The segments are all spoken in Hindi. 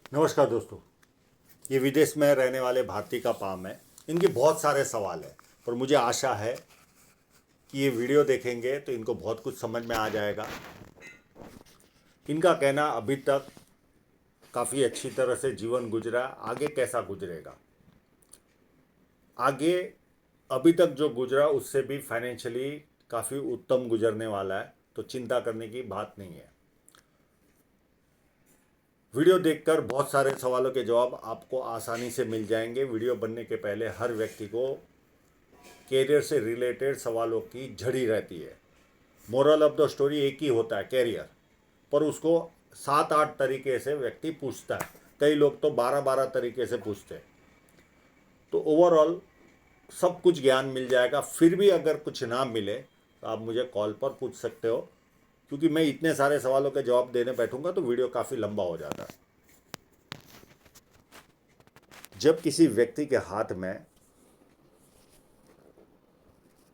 नमस्कार दोस्तों। ये विदेश में रहने वाले भारतीय का पाम है। इनके बहुत सारे सवाल हैं, पर मुझे आशा है कि ये वीडियो देखेंगे तो इनको बहुत कुछ समझ में आ जाएगा। इनका कहना अभी तक काफ़ी अच्छी तरह से जीवन गुजरा, आगे कैसा गुजरेगा, आगे अभी तक जो गुजरा उससे भी फाइनेंशियली काफ़ी उत्तम गुजरने वाला है, तो चिंता करने की बात नहीं है। वीडियो देखकर बहुत सारे सवालों के जवाब आपको आसानी से मिल जाएंगे। वीडियो बनने के पहले हर व्यक्ति को कैरियर से रिलेटेड सवालों की झड़ी रहती है। मोरल ऑफ द स्टोरी एक ही होता है, कैरियर, पर उसको 7-8 तरीके से व्यक्ति पूछता है। कई लोग तो 12-12 तरीके से पूछते हैं। तो ओवरऑल सब कुछ ज्ञान मिल जाएगा। फिर भी अगर कुछ ना मिले तो आप मुझे कॉल पर पूछ सकते हो, क्योंकि मैं इतने सारे सवालों के जवाब देने बैठूंगा तो वीडियो काफ़ी लंबा हो जाता है। जब किसी व्यक्ति के हाथ में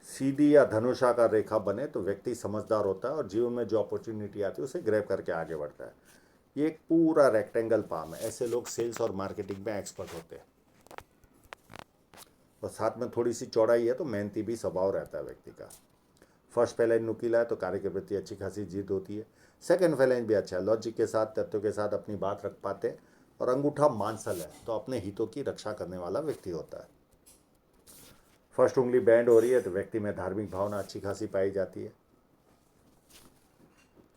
सीधी या धनुषाकार रेखा बने तो व्यक्ति समझदार होता है और जीवन में जो अपॉर्चुनिटी आती है उसे ग्रैब करके आगे बढ़ता है। ये एक पूरा रेक्टेंगल पाम है। ऐसे लोग सेल्स और मार्केटिंग में एक्सपर्ट होते हैं। और साथ में थोड़ी सी चौड़ाई है तो मेहनती भी स्वभाव रहता है व्यक्ति का। फर्स्ट फैलेंज नुकीला है तो कार्य के प्रति अच्छी खासी जिद होती है। सेकंड फैलेंज भी अच्छा है, लॉजिक के साथ, तथ्यों के साथ अपनी बात रख पाते हैं। और अंगूठा मांसल है तो अपने हितों की रक्षा करने वाला व्यक्ति होता है। फर्स्ट उंगली बैंड हो रही है तो व्यक्ति में धार्मिक भावना अच्छी खासी पाई जाती है।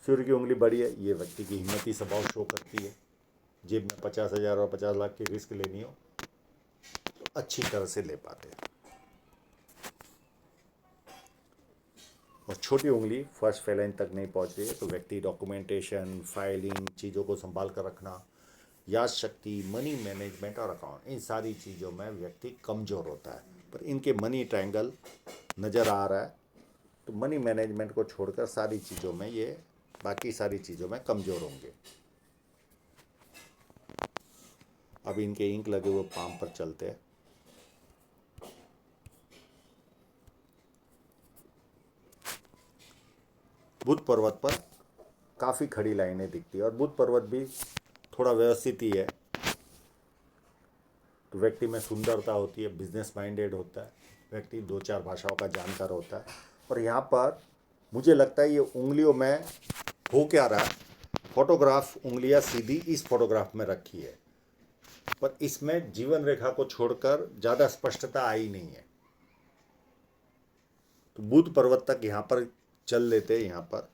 सूर्य की उंगली बड़ी है, ये व्यक्ति की हिम्मती स्वभाव शो करती है। जेब में 50,000 और 50 लाख की रिस्क लेनी हो तो अच्छी तरह से ले पाते हैं। और छोटी उंगली फर्स्ट फैलेंज तक नहीं पहुंच रही है तो व्यक्ति डॉक्यूमेंटेशन, फाइलिंग, चीज़ों को संभाल कर रखना, याद शक्ति, मनी मैनेजमेंट और अकाउंट, इन सारी चीज़ों में व्यक्ति कमज़ोर होता है। पर इनके मनी ट्रायंगल नज़र आ रहा है तो मनी मैनेजमेंट को छोड़कर सारी चीज़ों में ये बाकी सारी चीज़ों में कमज़ोर होंगे। अब इनके इंक लगे हुए पाम पर चलते हैं। बुद्ध पर्वत पर काफ़ी खड़ी लाइनें दिखती है और बुद्ध पर्वत भी थोड़ा व्यवस्थित ही है। तो व्यक्ति में सुंदरता होती है, बिजनेस माइंडेड होता है, व्यक्ति 2-4 भाषाओं का जानकार होता है। और यहाँ पर मुझे लगता है ये उंगलियों में हो क्या रहा है, फोटोग्राफ उंगलियाँ सीधी इस फोटोग्राफ में रखी है, पर इसमें जीवन रेखा को छोड़कर ज़्यादा स्पष्टता आई नहीं है। तो बुद्ध पर्वत तक यहाँ पर चल लेते हैं। यहाँ पर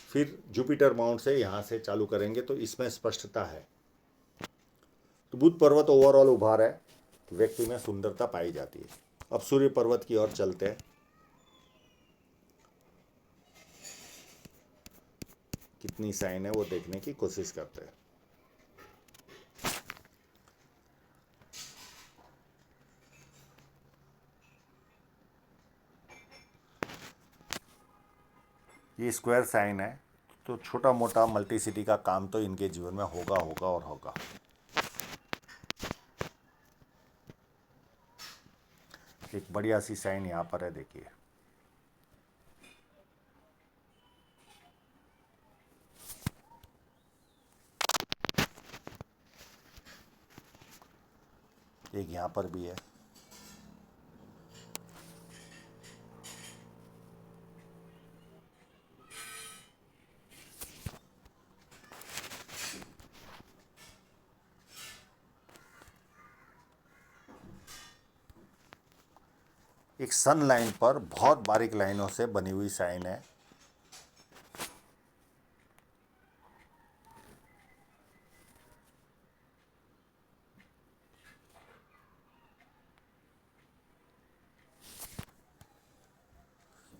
फिर जुपिटर माउंट से यहाँ से चालू करेंगे तो इसमें स्पष्टता है। तो बुद्ध पर्वत ओवरऑल उभार है तो व्यक्ति में सुंदरता पाई जाती है। अब सूर्य पर्वत की ओर चलते हैं। कितनी साइन है वो देखने की कोशिश करते हैं। ये स्क्वायर साइन है तो छोटा मोटा मल्टीसिटी का काम तो इनके जीवन में होगा होगा और होगा। एक बढ़िया सी साइन यहाँ पर है, देखिए। एक यहाँ पर भी है। एक सन लाइन पर बहुत बारीक लाइनों से बनी हुई साइन है।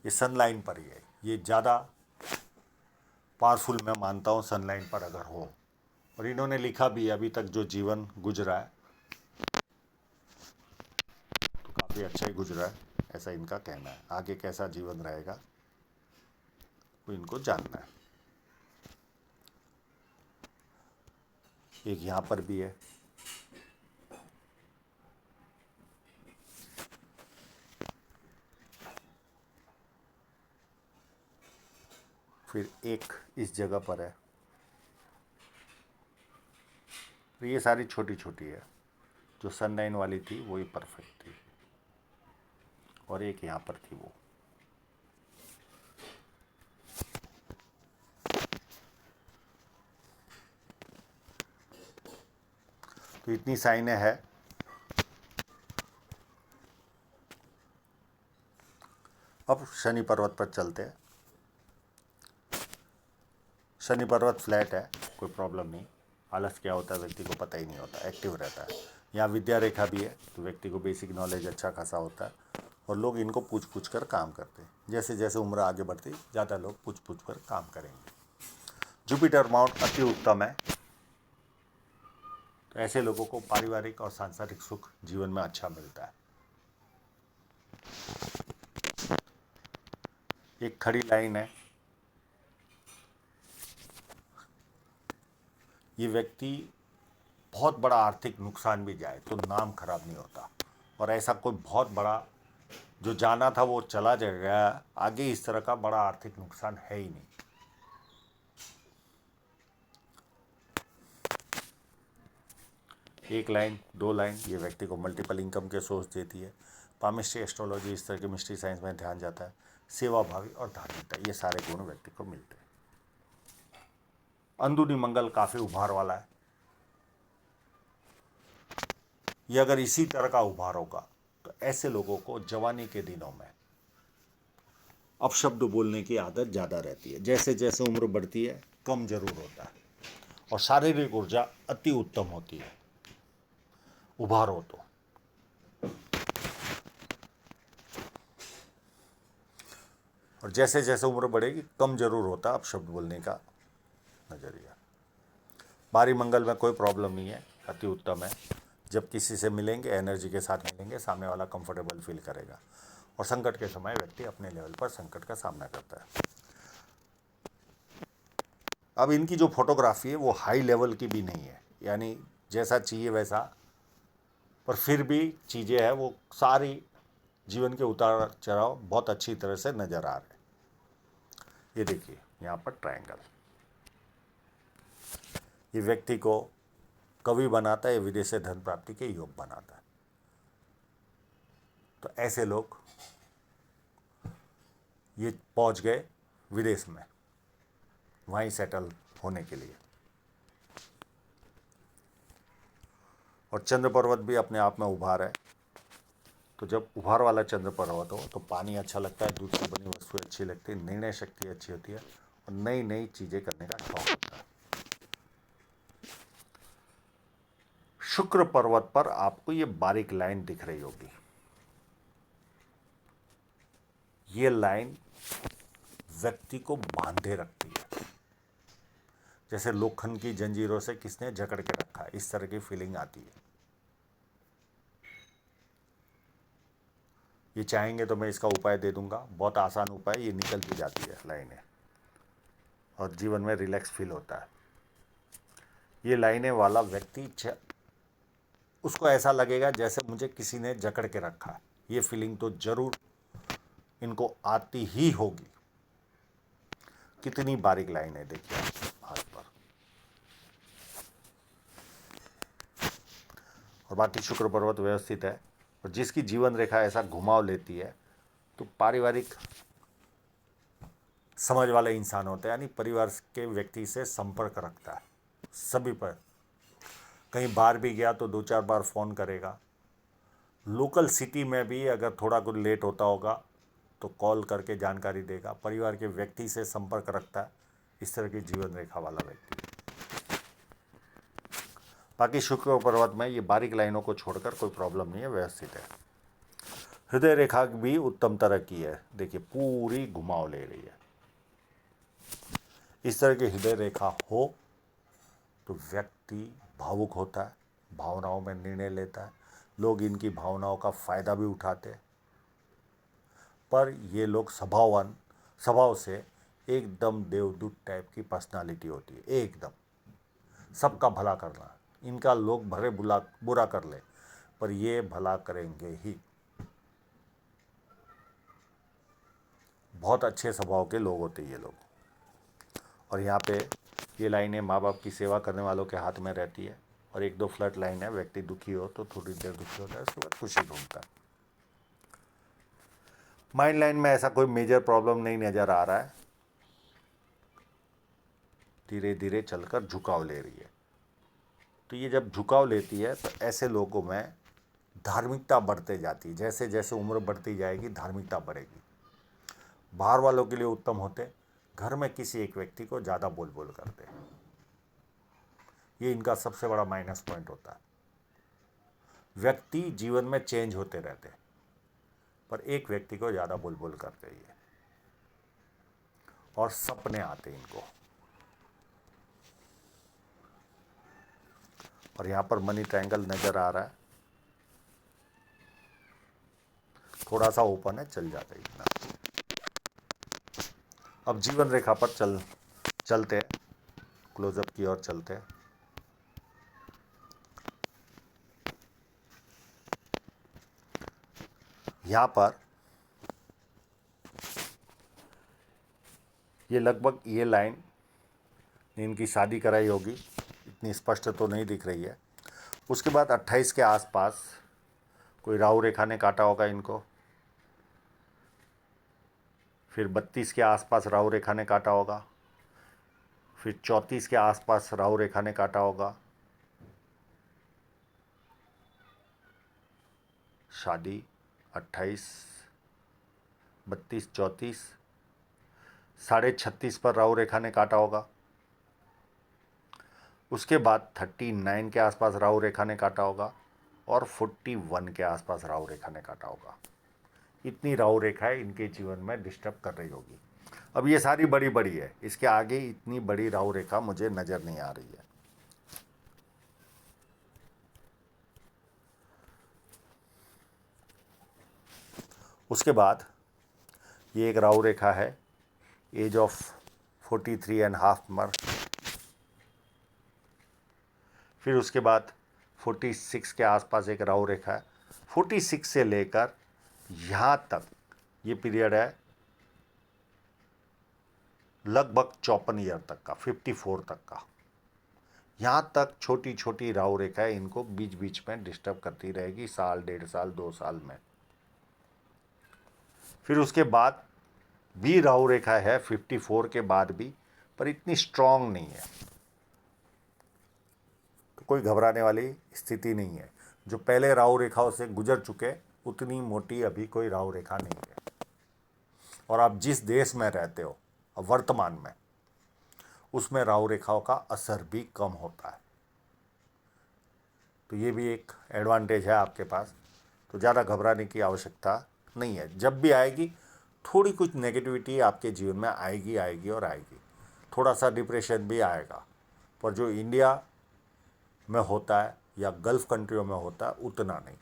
ये सन लाइन पर ही है। ये ज़्यादा पावरफुल मैं मानता हूँ सन लाइन पर अगर हो। और इन्होंने लिखा भी अभी तक जो जीवन गुजरा है तो काफ़ी अच्छा ही गुजरा है, ऐसा इनका कहना है। आगे कैसा जीवन रहेगा वो इनको जानना है। एक यहाँ पर भी है। फिर एक इस जगह पर है। तो ये सारी छोटी छोटी है। जो सन 9 वाली थी वही परफेक्ट थी, और एक यहाँ पर थी वो। तो इतनी साइनें हैं। अब शनि पर्वत पर चलते हैं। शनि पर्वत फ्लैट है, कोई प्रॉब्लम नहीं। आलस क्या होता है व्यक्ति को पता ही नहीं होता, एक्टिव रहता है। यहाँ विद्या रेखा भी है, तो व्यक्ति को बेसिक नॉलेज अच्छा खासा होता है, और लोग इनको पूछ पूछ कर काम करते हैं। जैसे जैसे उम्र आगे बढ़ती, ज़्यादा लोग पूछ पूछ कर काम करेंगे। जुपिटर माउंट अति उत्तम है, तो ऐसे लोगों को पारिवारिक और सांसारिक सुख जीवन में अच्छा मिलता है। एक खड़ी लाइन है, ये व्यक्ति बहुत बड़ा आर्थिक नुकसान भी जाए तो नाम खराब नहीं होता, और ऐसा कोई बहुत बड़ा जो जाना था वो चला जाएगा, आगे इस तरह का बड़ा आर्थिक नुकसान है ही नहीं। एक लाइन, दो लाइन, ये व्यक्ति को मल्टीपल इनकम के सोर्स देती है। पामिस्ट्री, एस्ट्रोलॉजी, इस तरह की मिस्ट्री साइंस में ध्यान जाता है। सेवा भावी और धार्मिकता, ये सारे गुण व्यक्ति को मिलते हैं। अंदरूनी मंगल काफ़ी उभार वाला है। ये अगर इसी तरह का उभार होगा तो ऐसे लोगों को जवानी के दिनों में अपशब्द बोलने की आदत ज़्यादा रहती है। जैसे जैसे उम्र बढ़ती है कम जरूर होता है, और शारीरिक ऊर्जा अति उत्तम होती है उभार हो तो। और जैसे जैसे उम्र बढ़ेगी कम जरूर होता है अपशब्द बोलने का नजरिया। बारी मंगल में कोई प्रॉब्लम नहीं है, अति उत्तम है। जब किसी से मिलेंगे एनर्जी के साथ मिलेंगे, सामने वाला कंफर्टेबल फील करेगा, और संकट के समय व्यक्ति अपने लेवल पर संकट का सामना करता है। अब इनकी जो फोटोग्राफी है वो हाई लेवल की भी नहीं है, यानी जैसा चाहिए वैसा, पर फिर भी चीज़ें हैं वो सारी जीवन के उतार चढ़ाव बहुत अच्छी तरह से नज़र आ रहे हैं। ये देखिए यहाँ पर ट्रायंगल, ये व्यक्ति को कवि बनाता है, विदेश से धन प्राप्ति के योग बनाता है। तो ऐसे लोग ये पहुंच गए विदेश में, वहीं सेटल होने के लिए। और चंद्र पर्वत भी अपने आप में उभार है। तो जब उभार वाला चंद्र पर्वत हो तो पानी अच्छा लगता है, दूध से बनी वस्तु अच्छी लगती है, निर्णय शक्ति अच्छी होती है, और नई नई चीज़ें करने का शौक होता है। शुक्र पर्वत पर आपको ये बारीक लाइन दिख रही होगी। ये लाइन व्यक्ति को बांधे रखती है, जैसे लोखंड की जंजीरों से किसने जकड़ के रखा है, इस तरह की फीलिंग आती है। ये चाहेंगे तो मैं इसका उपाय दे दूंगा, बहुत आसान उपाय, ये निकल भी जाती है लाइनें, और जीवन में रिलैक्स फील होता है। ये लाइनें वाला व्यक्ति उसको ऐसा लगेगा जैसे मुझे किसी ने जकड़ के रखा है। ये फीलिंग तो जरूर इनको आती ही होगी। कितनी बारीक लाइन है देखिए हाथ पर। और बाकी शुक्र पर्वत व्यवस्थित है, और जिसकी जीवन रेखा ऐसा घुमाव लेती है तो पारिवारिक समझ वाले इंसान होते हैं, यानी परिवार के व्यक्ति से संपर्क रखता है सभी पर। कहीं बाहर भी गया तो 2-4 बार फ़ोन करेगा। लोकल सिटी में भी अगर थोड़ा कुछ लेट होता होगा तो कॉल करके जानकारी देगा। परिवार के व्यक्ति से संपर्क रखता है, इस तरह की जीवन रेखा वाला व्यक्ति। बाकी शुक्र पर्वत में ये बारीक लाइनों को छोड़कर कोई प्रॉब्लम नहीं है, व्यवस्थित है। हृदय रेखा भी उत्तम तरह की है, देखिए पूरी घुमाव ले रही है। इस तरह की हृदय रेखा हो तो व्यक्ति भावुक होता है, भावनाओं में निर्णय लेता है, लोग इनकी भावनाओं का फायदा भी उठाते हैं। पर ये लोग स्वभाव से एकदम देवदूत टाइप की पर्सनालिटी होती है, एकदम सबका भला करना। इनका लोग भले बुरा कर ले पर ये भला करेंगे ही। बहुत अच्छे स्वभाव के लोग होते हैं ये लोग। और यहाँ पे ये लाइनें माँ बाप की सेवा करने वालों के हाथ में रहती है, और 1-2 फ्लड लाइन है, व्यक्ति दुखी हो तो थोड़ी देर दुखी होता है, उसके बाद खुशी ढूंढता है। माइंड लाइन में ऐसा कोई मेजर प्रॉब्लम नहीं नज़र आ रहा है, धीरे धीरे चलकर झुकाव ले रही है। तो ये जब झुकाव लेती है तो ऐसे लोगों में धार्मिकता बढ़ते जाती है। जैसे जैसे उम्र बढ़ती जाएगी धार्मिकता बढ़ेगी। बाहर वालों के लिए उत्तम होते, घर में किसी एक व्यक्ति को ज़्यादा बोल बोल करते, ये इनका सबसे बड़ा माइनस पॉइंट होता है। व्यक्ति जीवन में चेंज होते रहते, पर एक व्यक्ति को ज़्यादा बोल बोल करते ही है, और सपने आते इनको। और यहाँ पर मनी ट्रायंगल नज़र आ रहा है, थोड़ा सा ओपन है, चल जाता है इतना। अब जीवन रेखा पर चलते हैं, क्लोजअप की ओर चलते हैं। यहाँ पर ये लगभग ये लाइन इनकी शादी कराई होगी, इतनी स्पष्ट तो नहीं दिख रही है। उसके बाद 28 के आसपास कोई राहु रेखा ने काटा होगा इनको, फिर 32 के आसपास राहु रेखा ने काटा होगा, फिर 34 के आसपास राहु रेखा ने काटा होगा। शादी 28, 32, 34, 36.5 पर राहु रेखा ने काटा होगा। उसके बाद 39 के आसपास राहु रेखा ने काटा होगा, और 41 के आसपास राहु रेखा ने काटा होगा। इतनी राहु रेखाएं इनके जीवन में डिस्टर्ब कर रही होगी। अब ये सारी बड़ी बड़ी है, इसके आगे इतनी बड़ी राहु रेखा मुझे नज़र नहीं आ रही है। उसके बाद ये एक राहु रेखा है, एज ऑफ 43.5 पर। फिर उसके बाद 46 के आसपास एक राहु रेखा है। 46 से लेकर यहाँ तक ये पीरियड है लगभग 54 ईयर तक का, 54 तक का। यहाँ तक छोटी छोटी राहु रेखाएं इनको बीच बीच में डिस्टर्ब करती रहेगी, साल, 1.5 साल, 2 साल में। फिर उसके बाद भी राहु रेखा है 54 के बाद भी, पर इतनी स्ट्रांग नहीं है, तो कोई घबराने वाली स्थिति नहीं है। जो पहले राहु रेखाओं से गुजर चुके, उतनी मोटी अभी कोई राहु रेखा नहीं है। और आप जिस देश में रहते हो वर्तमान में, उसमें राहु रेखाओं का असर भी कम होता है। तो ये भी एक एडवांटेज है आपके पास, तो ज़्यादा घबराने की आवश्यकता नहीं है। जब भी आएगी थोड़ी कुछ नेगेटिविटी आपके जीवन में आएगी आएगी और आएगी, थोड़ा सा डिप्रेशन भी आएगा, पर जो इंडिया में होता है या गल्फ कंट्रियों में होता है उतना नहीं।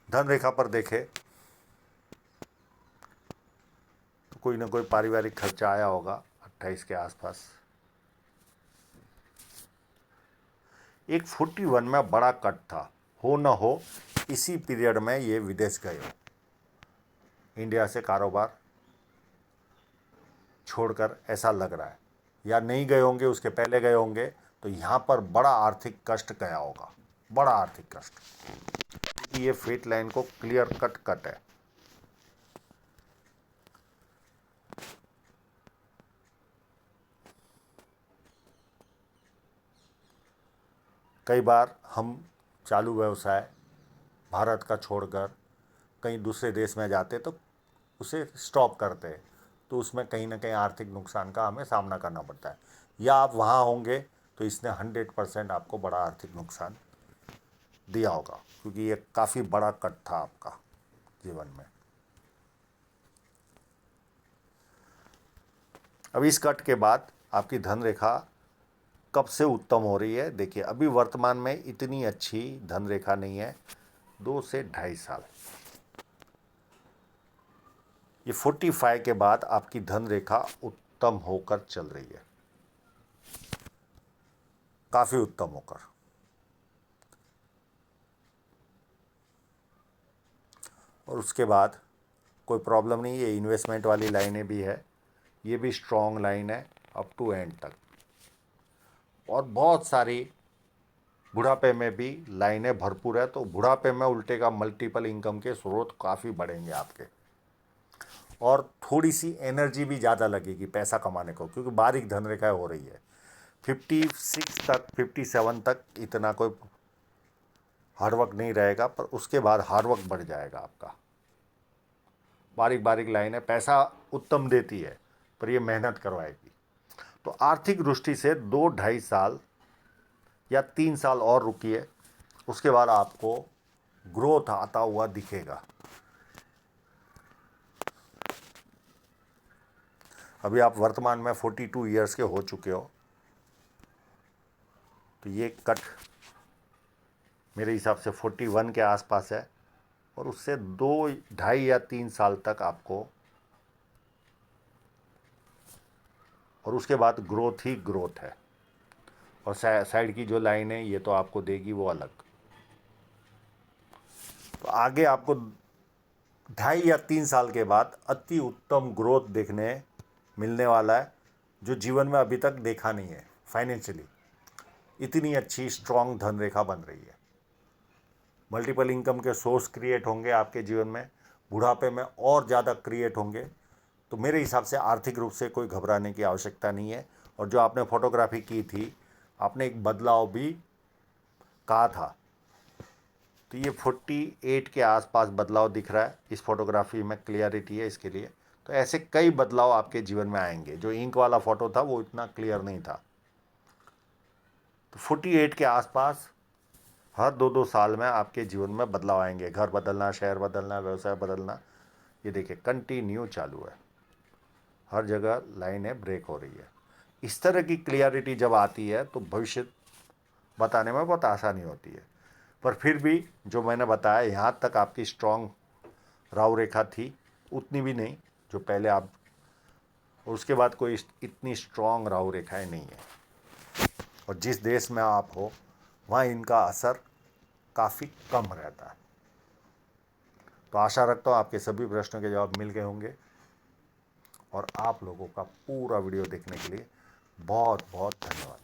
धन रेखा पर देखें तो कोई ना कोई पारिवारिक खर्चा आया होगा 28 के आसपास। एक 41 में बड़ा कट था, हो न हो इसी पीरियड में ये विदेश गए हो, इंडिया से कारोबार छोड़कर, ऐसा लग रहा है, या नहीं गए होंगे, उसके पहले गए होंगे। तो यहाँ पर बड़ा आर्थिक कष्ट गया होगा, बड़ा आर्थिक कष्ट, क्योंकि ये फेट लाइन को क्लियर कट है। कई बार हम चालू व्यवसाय भारत का छोड़कर कहीं दूसरे देश में जाते तो उसे स्टॉप करते हैं, तो उसमें कहीं ना कहीं आर्थिक नुकसान का हमें सामना करना पड़ता है। या आप वहाँ होंगे तो इसने 100% आपको बड़ा आर्थिक नुकसान दिया होगा, क्योंकि ये काफ़ी बड़ा कट था आपका जीवन में। अब इस कट के बाद आपकी धन रेखा कब से उत्तम हो रही है, देखिए अभी वर्तमान में इतनी अच्छी धन रेखा नहीं है, 2 से 2.5 साल। ये 45 के बाद आपकी धन रेखा उत्तम होकर चल रही है, काफ़ी उत्तम होकर। और उसके बाद कोई प्रॉब्लम नहीं, ये इन्वेस्टमेंट वाली लाइनें भी है, ये भी स्ट्रॉन्ग लाइन है अप टू एंड तक। और बहुत सारी बुढ़ापे में भी लाइनें भरपूर है, तो बुढ़ापे में उल्टे का मल्टीपल इनकम के स्रोत काफ़ी बढ़ेंगे आपके, और थोड़ी सी एनर्जी भी ज़्यादा लगेगी पैसा कमाने को, क्योंकि बारीक धनरेखा हो रही है। 56 तक 57 तक इतना कोई हार्डवर्क नहीं रहेगा, पर उसके बाद हार्डवर्क बढ़ जाएगा आपका। बारीक बारीक लाइन है, पैसा उत्तम देती है पर ये मेहनत करवाएगी। तो आर्थिक दृष्टि से 2-2.5 साल या 3 साल और रुकिए, उसके बाद आपको ग्रोथ आता हुआ दिखेगा। अभी आप वर्तमान में 42 ईयर्स के हो चुके हो, तो ये कट मेरे हिसाब से 41 के आसपास है, और उससे 2-2.5 या 3 साल तक आपको, और उसके बाद ग्रोथ ही ग्रोथ है। और साइड की जो लाइन है ये तो आपको देगी वो अलग। तो आगे आपको 2.5 या 3 साल के बाद अति उत्तम ग्रोथ देखने मिलने वाला है, जो जीवन में अभी तक देखा नहीं है। फाइनेंशियली इतनी अच्छी स्ट्रॉन्ग धनरेखा बन रही है, मल्टीपल इनकम के सोर्स क्रिएट होंगे आपके जीवन में, बुढ़ापे में और ज़्यादा क्रिएट होंगे। तो मेरे हिसाब से आर्थिक रूप से कोई घबराने की आवश्यकता नहीं है। और जो आपने फोटोग्राफी की थी, आपने एक बदलाव भी कहा था, तो ये 48 के आसपास बदलाव दिख रहा है। इस फोटोग्राफी में क्लियरिटी है इसके लिए। तो ऐसे कई बदलाव आपके जीवन में आएंगे। जो इंक वाला फ़ोटो था वो इतना क्लियर नहीं था। तो 48 के आसपास हर 2-2 साल में आपके जीवन में बदलाव आएंगे। घर बदलना, शहर बदलना, व्यवसाय बदलना, ये देखिए कंटिन्यू चालू है। हर जगह लाइनें ब्रेक हो रही है। इस तरह की क्लियरिटी जब आती है तो भविष्य बताने में बहुत आसानी होती है। पर फिर भी जो मैंने बताया, यहाँ तक आपकी स्ट्रॉन्ग राहु रेखा थी, उतनी भी नहीं जो पहले आप, उसके बाद कोई इतनी स्ट्रॉन्ग राहु रेखाएं नहीं है। और जिस देश में आप हो वहाँ इनका असर काफ़ी कम रहता है। तो आशा रखता हूँ आपके सभी प्रश्नों के जवाब मिल गए होंगे, और आप लोगों का पूरा वीडियो देखने के लिए बहुत बहुत धन्यवाद।